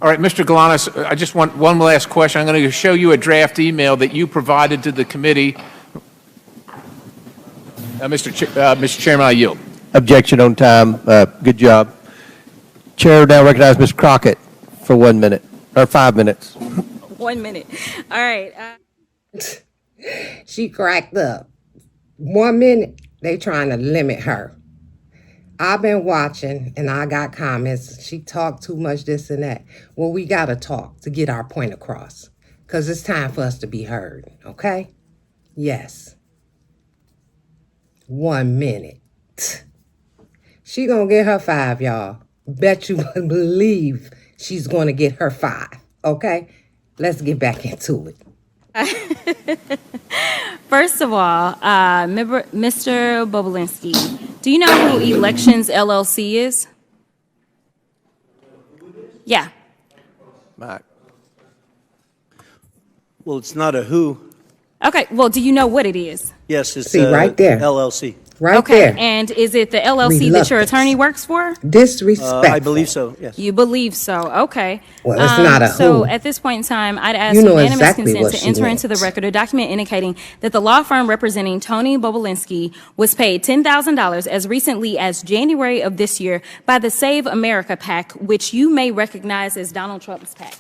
All right, Mr. Galanis, I just want one last question. I'm going to show you a draft email that you provided to the committee. Mr. Chairman, I yield. Objection on time. Good job. Chair now recognize Ms. Crockett for 1 minute, or 5 minutes. 1 minute. All right. She cracked up. 1 minute, they trying to limit her. I've been watching and I got comments. She talked too much, this and that. Well, we got to talk to get our point across because it's time for us to be heard, okay? Yes. 1 minute. She gonna get her 5, y'all. Bet you believe she's gonna get her 5, okay? Let's get back into it. First of all, Mr. Bobulinski, do you know who Elections LLC is? Yeah. Mike. Well, it's not a who. Okay, well, do you know what it is? Yes, it's See, right there. LLC. Right Okay, there. and is it the LLC that your Reluctance. attorney works for? Disrespectful. I believe so, yes. You believe so, okay. Well, it's not a So who. at this point in time, I'd ask You know unanimous exactly consent what to she enter meant. into the record a document indicating that the law firm representing Tony Bobulinski was paid $10,000 as recently as January of this year by the Save America PAC, which you may recognize as Donald Trump's PAC.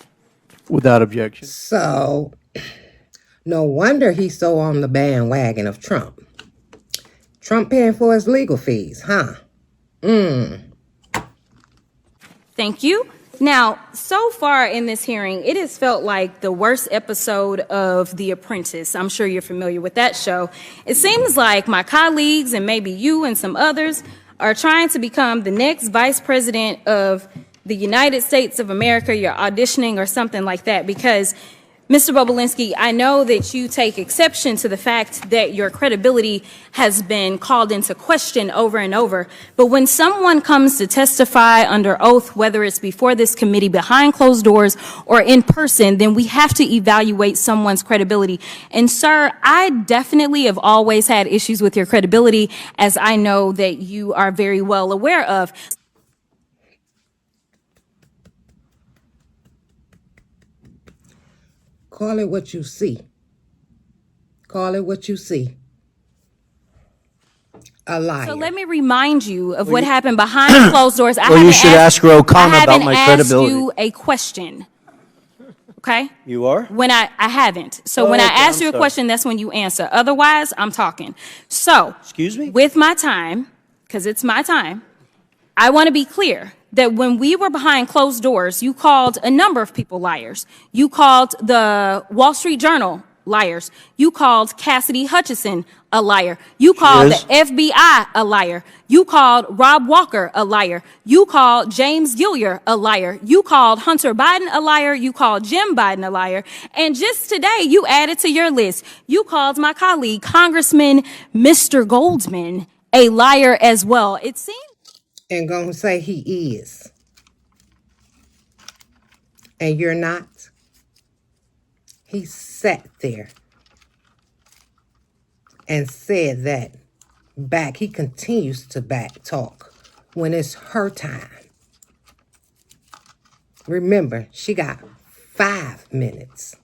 Without objection. So, no wonder he's so on the bandwagon of Trump. Trump paying for his legal fees, huh? Thank you. Now, so far in this hearing, it has felt like the worst episode of The Apprentice. I'm sure you're familiar with that show. It seems like my colleagues and maybe you and some others are trying to become the next vice president of the United States of America. You're auditioning or something like that because Mr. Bobulinski, I know that you take exception to the fact that your credibility has been called into question over and over. But when someone comes to testify under oath, whether it's before this committee, behind closed doors, or in person, then we have to evaluate someone's credibility. And sir, I definitely have always had issues with your credibility, as I know that you are very well aware of. Call it what you see. Call it what you see. A liar. So let me remind you of what happened behind closed doors. Well, you should ask O'Connor about my I haven't credibility. asked you a question. Okay? You are? When I haven't. So when I Okay, ask I'm you a sorry. question, that's when you answer. Otherwise, I'm talking. So, Excuse me? with my time, because it's my time, I want to be clear that when we were behind closed doors, you called a number of people liars. You called the Wall Street Journal liars. You called Cassidy Hutchinson a liar. You called the FBI a liar. You called Rob Walker a liar. You called James Gilliar a liar. You called Hunter Biden a liar. You called Jim Biden a liar. And just today, you added to your list, you called my colleague, Congressman Mr. Goldman, a liar as well. It seems And gonna say he is. And you're not. He sat there and said that back. He continues to back talk when it's her time. Remember, she got 5 minutes.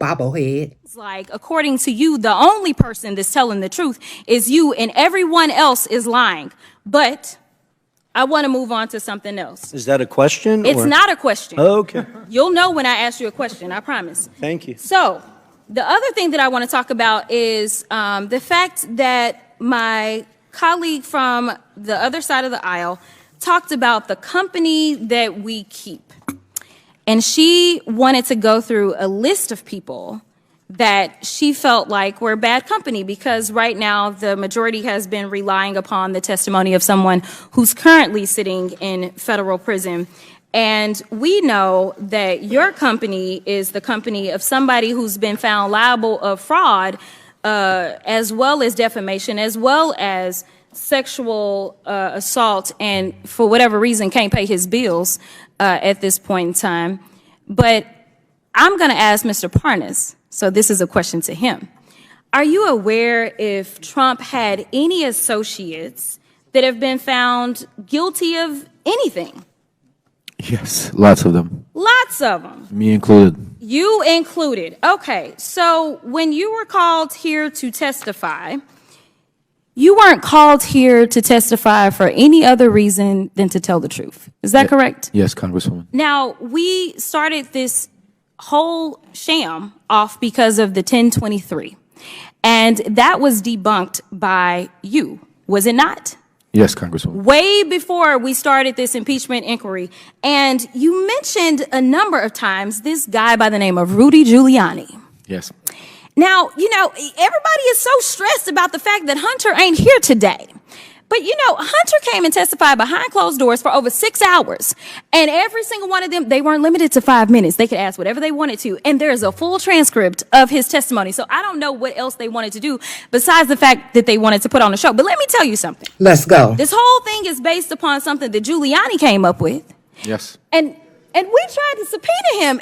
Bobblehead. like, according to you, the only person that's telling the truth is you and everyone else is lying. But I want to move on to something else. Is that a question? It's or? not a question. Okay. You'll know when I ask you a question, I promise. Thank you. So, the other thing that I want to talk about is the fact that my colleague from the other side of the aisle talked about the company that we keep. And she wanted to go through a list of people that she felt like were bad company because right now the majority has been relying upon the testimony of someone who's currently sitting in federal prison. And we know that your company is the company of somebody who's been found liable of fraud, as well as defamation, as well as sexual assault, and for whatever reason can't pay his bills at this point in time. But I'm going to ask Mr. Parnas, so this is a question to him. Are you aware if Trump had any associates that have been found guilty of anything? Yes, lots of them. Lots of them. Me included. You included. Okay, so when you were called here to testify, you weren't called here to testify for any other reason than to tell the truth. Is that correct? Yes, Congresswoman. Now, we started this whole sham off because of the 1023, and that was debunked by you, was it not? Yes, Congresswoman. Way before we started this impeachment inquiry. And you mentioned a number of times this guy by the name of Rudy Giuliani. Yes. Now, everybody is so stressed about the fact that Hunter ain't here today. But, Hunter came and testified behind closed doors for over 6 hours. And every single one of them, they weren't limited to 5 minutes. They could ask whatever they wanted to. And there is a full transcript of his testimony. So I don't know what else they wanted to do besides the fact that they wanted to put on a show. But let me tell you something. Let's go. This whole thing is based upon something that Giuliani came up with. Yes. And we tried to subpoena him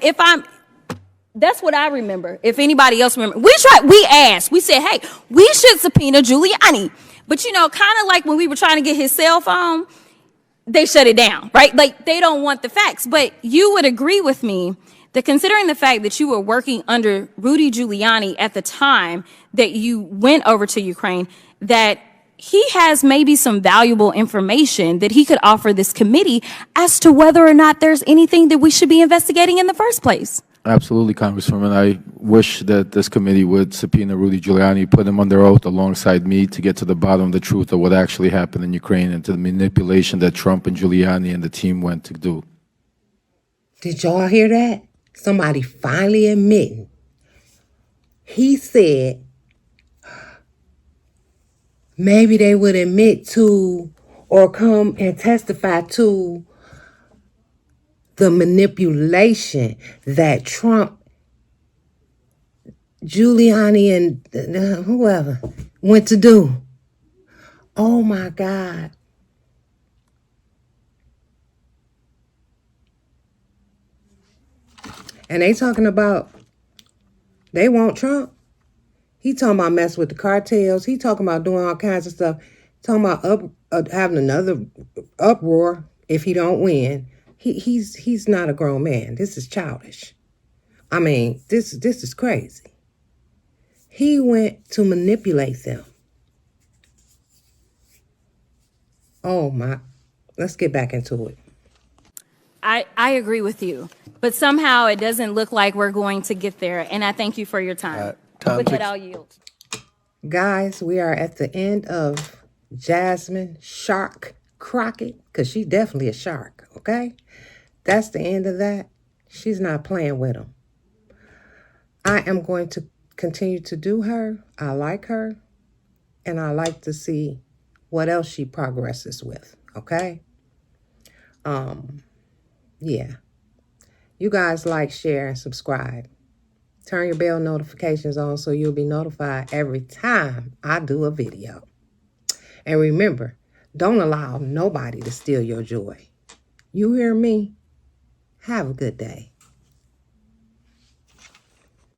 that's what I remember. If anybody else remember, we asked, we said, hey, we should subpoena Giuliani. But kind of like when we were trying to get his cell phone, they shut it down, right? Like they don't want the facts. But you would agree with me that considering the fact that you were working under Rudy Giuliani at the time that you went over to Ukraine, that he has maybe some valuable information that he could offer this committee as to whether or not there's anything that we should be investigating in the first place. Absolutely, Congresswoman. I wish that this committee would subpoena Rudy Giuliani, put him under oath alongside me to get to the bottom of the truth of what actually happened in Ukraine and to the manipulation that Trump and Giuliani and the team went to do. Did y'all hear that? Somebody finally admitting. He said maybe they would admit to or come and testify to the manipulation that Trump, Giuliani, and whoever went to do. Oh my God. And they talking about they want Trump. He talking about messing with the cartels. He talking about doing all kinds of stuff. Talking about having another uproar if he don't win. He's not a grown man. This is childish. I mean, this is crazy. He went to manipulate them. Oh my. Let's get back into it. I agree with you, but somehow it doesn't look like we're going to get there. And I thank you for your time. With that, I'll yield. Guys, we are at the end of Jasmine Shark Crockett, because she's definitely a shark, okay? That's the end of that. She's not playing with him. I am going to continue to do her. I like her, and I like to see what else she progresses with, okay? Yeah. You guys like, share, and subscribe. Turn your bell notifications on so you'll be notified every time I do a video. And remember, don't allow nobody to steal your joy. You hear me? Have a good day.